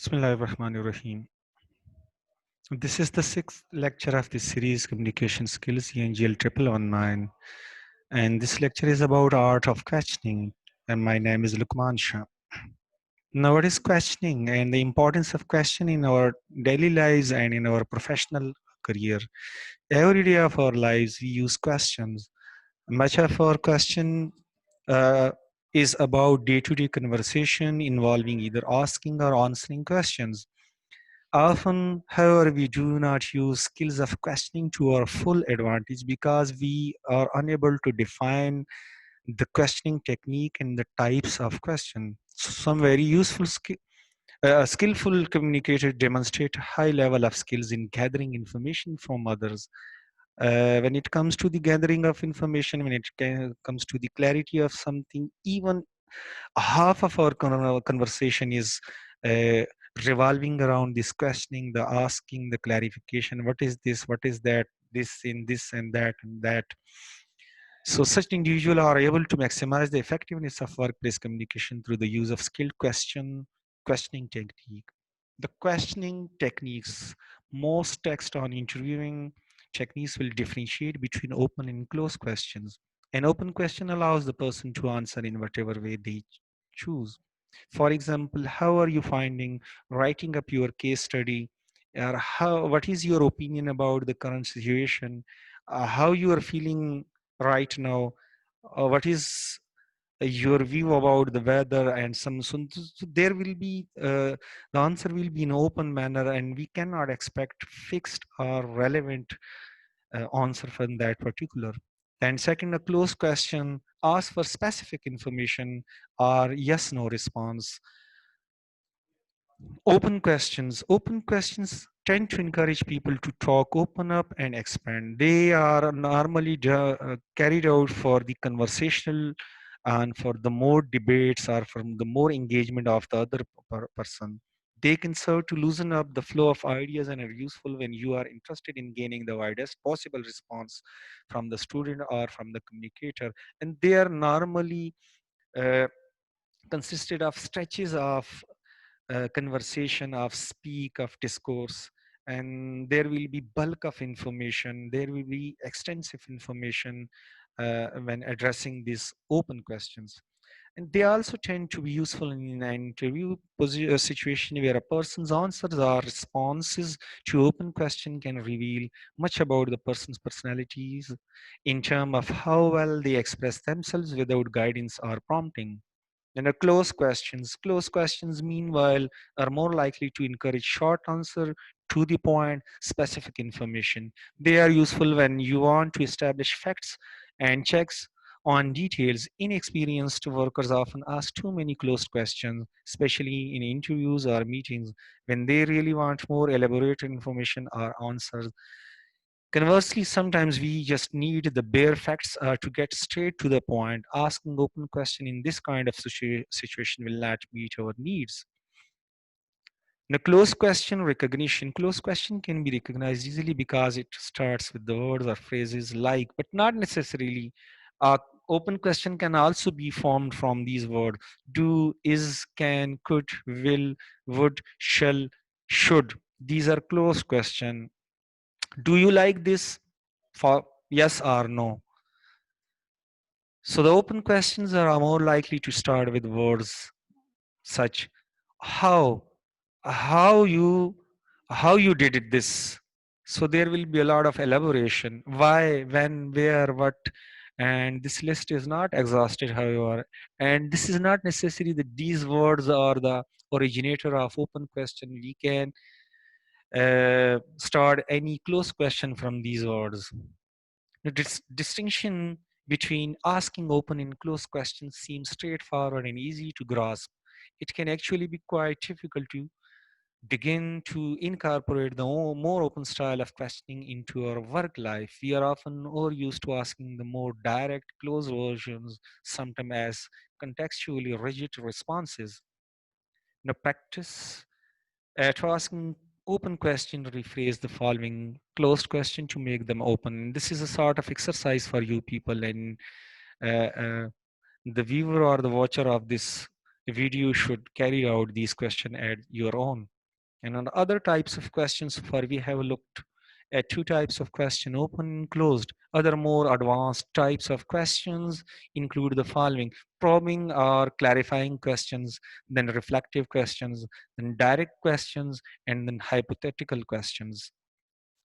Bismillahirrahmanirrahim. This is the sixth lecture of this series, Communication Skills, ENGL 1119. And this lecture is about art of questioning. And my name is Lukman Shah. Now, what is questioning and the importance of questioning in our daily lives and in our professional career? Every day of our lives, we use questions. Much of our question uh, is about day-to-day conversation involving either asking or answering questions. Often, however, we do not use skills of questioning to our full advantage because we are unable to define the questioning technique and the types of question. Some very skillful communicators demonstrate a high level of skills in gathering information from others. When it comes to the gathering of information, when it comes to the clarity of something, even half of our conversation is uh, revolving around this questioning, the asking, the clarification. What is this? What is that? This in this and that and that. So such individuals are able to maximize the effectiveness of workplace communication through the use of skilled questioning technique. The questioning techniques, most text on interviewing techniques will differentiate between open and closed questions. An open question allows the person to answer in whatever way they choose. For example, how are you finding writing up your case study? Or what is your opinion about the current situation? How you are feeling right now? What is your view about the weather and so there will be the answer will be in open manner, and we cannot expect fixed or relevant answer from that particular. And second, a closed question asks for specific information or yes no response. Open questions tend to encourage people to talk, open up, and expand. They are normally carried out for the conversational and for the more debates or from the more engagement of the other person. They can serve to loosen up the flow of ideas and are useful when you are interested in gaining the widest possible response from the student or from the communicator. And they are normally uh, consisted of stretches of conversation, of speak, of discourse, and there will be bulk of information, there will be extensive information when addressing these open questions. And they also tend to be useful in an interview situation where a person's answers or responses to open question can reveal much about the person's personalities in terms of how well they express themselves without guidance or prompting. And close questions, meanwhile, are more likely to encourage short answer, to the point, specific information. They are useful when you want to establish facts and checks on details. Inexperienced workers often ask too many closed questions, especially in interviews or meetings, when they really want more elaborate information or answers. Conversely, sometimes we just need the bare facts to get straight to the point. Asking open question in this kind of situation will not meet our needs. The closed question recognition. Closed question can be recognized easily because it starts with the words or phrases like, but not necessarily. Open question can also be formed from these words: do, is, can, could, will, would, shall, should. These are closed question. Do you like this? For yes or no. So the open questions are more likely to start with words such how, how you, how you did it this. So there will be a lot of elaboration. Why, when, where, what, and this list is not exhausted, however. And this is not necessary that these words are the originator of open question. We can start any close question from these words. The distinction between asking open and closed questions seems straightforward and easy to grasp. It can actually be quite difficult to begin to incorporate the more open style of questioning into our work life. We are often overused to asking the more direct, closed versions, sometimes as contextually rigid responses. The practice at asking open question, rephrase the following closed question to make them open. This is a sort of exercise for you people, and uh, uh, the viewer or the watcher of this video should carry out these questions at your own. And on other types of questions, for we have looked at two types of question, open and closed. Other more advanced types of questions include the following: probing or clarifying questions, then reflective questions, then direct questions, and then hypothetical questions.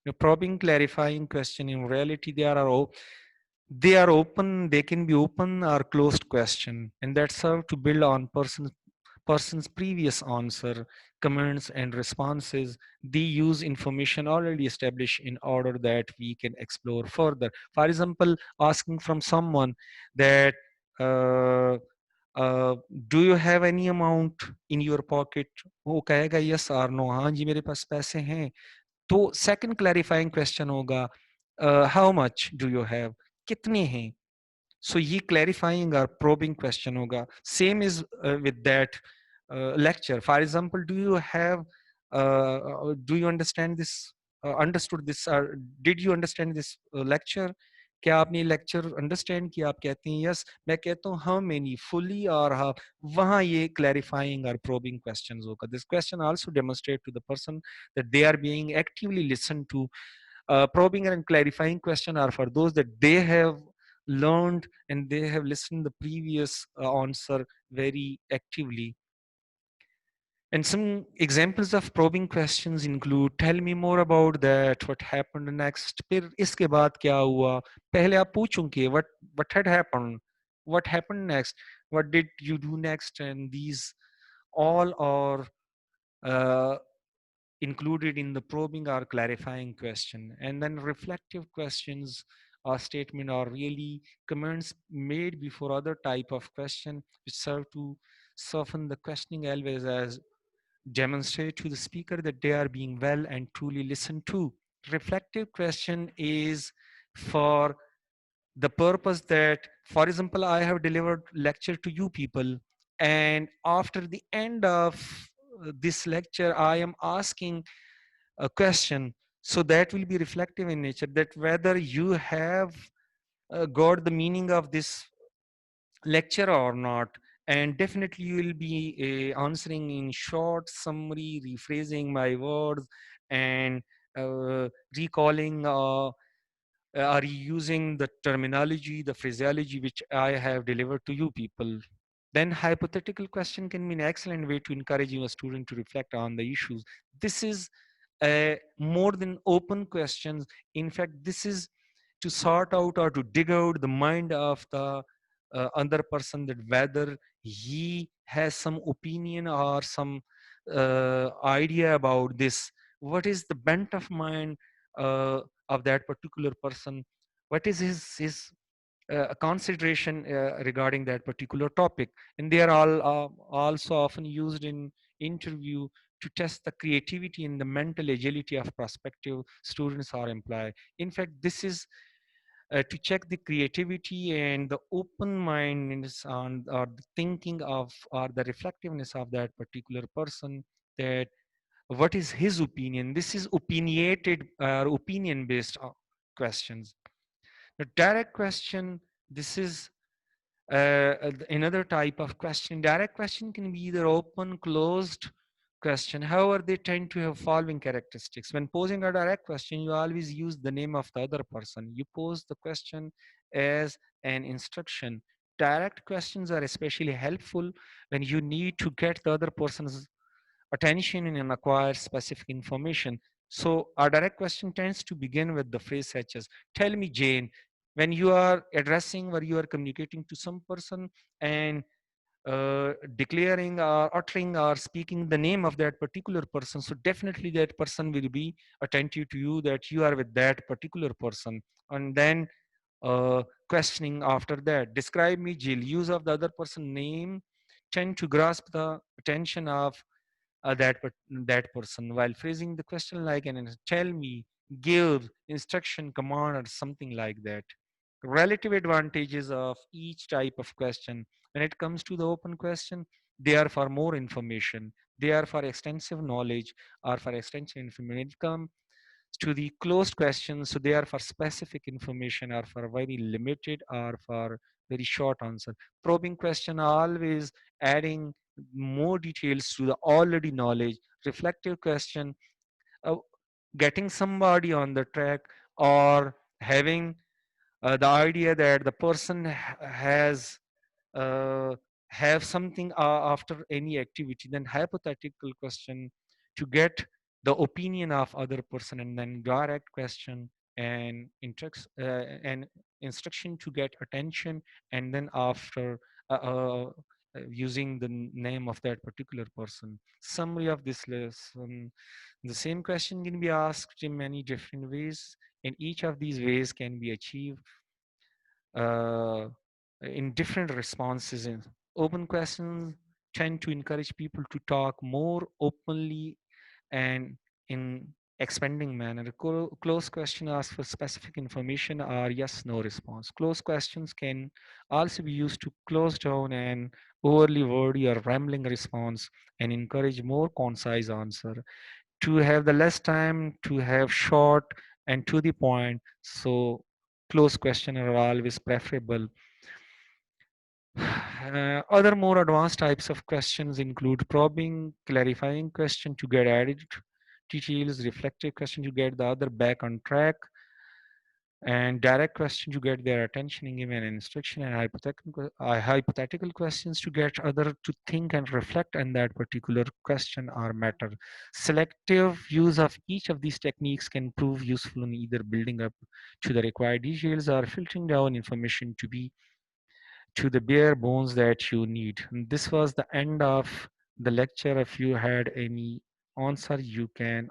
The probing, clarifying question, in reality, they are open, they can be open or closed question, and that serve to build on person's previous answer, comments, and responses. They use information already established in order that we can explore further. For example, asking from someone that, uh, uh, do you have any amount in your pocket? वो कहेगा yes or no, हाँ जी मेरे पास पैसे हैं. तो second clarifying question होगा, how much do you have, कितने हैं. So ye clarifying or probing question hoga. Same is with that lecture. For example, do you understand this? Understood this? Or did you understand this lecture? क्या आपने lecture understand किया? आप कहते हैं yes, मैं कहता हूँ हाँ मैंने फुली और हाँ. वहाँ ये क्लैरिफाइंग और प्रोबिंग क्वेश्चंस होगा. This question also demonstrate to the person that they are being actively listened to. Probing and clarifying question are for those that they have learned and they have listened the previous answer very actively. And some examples of probing questions include, tell me more about that, what happened next, फिर इसके बाद क्या हुआ. पहले आप पूछोगे what had happened, what happened next, what did you do next, and these all are uh, included in the probing or clarifying question. And then reflective questions or statement are really comments made before other type of question, which serve to soften the questioning always as demonstrate to the speaker that they are being well and truly listened to. Reflective question is for the purpose that, for example, I have delivered lecture to you people, and after the end of this lecture I am asking a question, so that will be reflective in nature, that whether you have got the meaning of this lecture or not. And definitely you will be answering in short summary, rephrasing my words, and recalling are using the terminology, the phraseology which I have delivered to you people. Then hypothetical question can be an excellent way to encouraging a student to reflect on the issues. This is more than open questions. In fact, this is to sort out or to dig out the mind of the other person, that whether he has some opinion or some idea about this. What is the bent of mind of that particular person? What is his consideration regarding that particular topic? And they are all also often used in interview to test the creativity and the mental agility of prospective students or employee. In fact, this is to check the creativity and the open mindedness on or the thinking of or the reflectiveness of that particular person, that what is his opinion. This is opinionated opinion based questions. The direct question, this is another type of question. Direct question can be either open, closed question. However, they tend to have following characteristics. When posing a direct question, you always use the name of the other person. You pose the question as an instruction. Direct questions are especially helpful when you need to get the other person's attention and acquire specific information. So our direct question tends to begin with the phrase such as, tell me Jane. When you are addressing or you are communicating to some person and declaring or uttering or speaking the name of that particular person, so definitely that person will be attentive to you, that you are with that particular person. And then questioning after that, describe me Jill. Use of the other person name tend to grasp the attention of that person, while phrasing the question like an tell me, give, instruction, command, or something like that. Relative advantages of each type of question. When it comes to the open question, they are for more information, they are for extensive knowledge or for extensive information. When it comes to the closed questions, so they are for specific information or for very limited or for very short answer. Probing question are always adding more details to the already knowledge. reflective question, uh, getting somebody on the track, or having the idea that the person has uh, have something after any activity, then hypothetical question to get the opinion of other person, and then direct question and and instruction to get attention, and then after using the name of that particular person. Summary of this lesson: the same question can be asked in many different ways, and each of these ways can be achieved uh, in different responses. In open questions tend to encourage people to talk more openly and in expanding manner. Close question asks for specific information or yes no response. Close questions can also be used to close down an overly wordy or rambling response and encourage more concise answer. To have the less time, to have short and to the point, so close question are always preferable. Other more advanced types of questions include probing, clarifying question to get added details, reflective question to get the other back on track, and direct question to get their attention and give an instruction, and hypothetical questions to get other to think and reflect on that particular question or matter. Selective use of each of these techniques can prove useful in either building up to the required details or filtering down information to the bare bones that you need. And this was the end of the lecture. If you had any answer, you can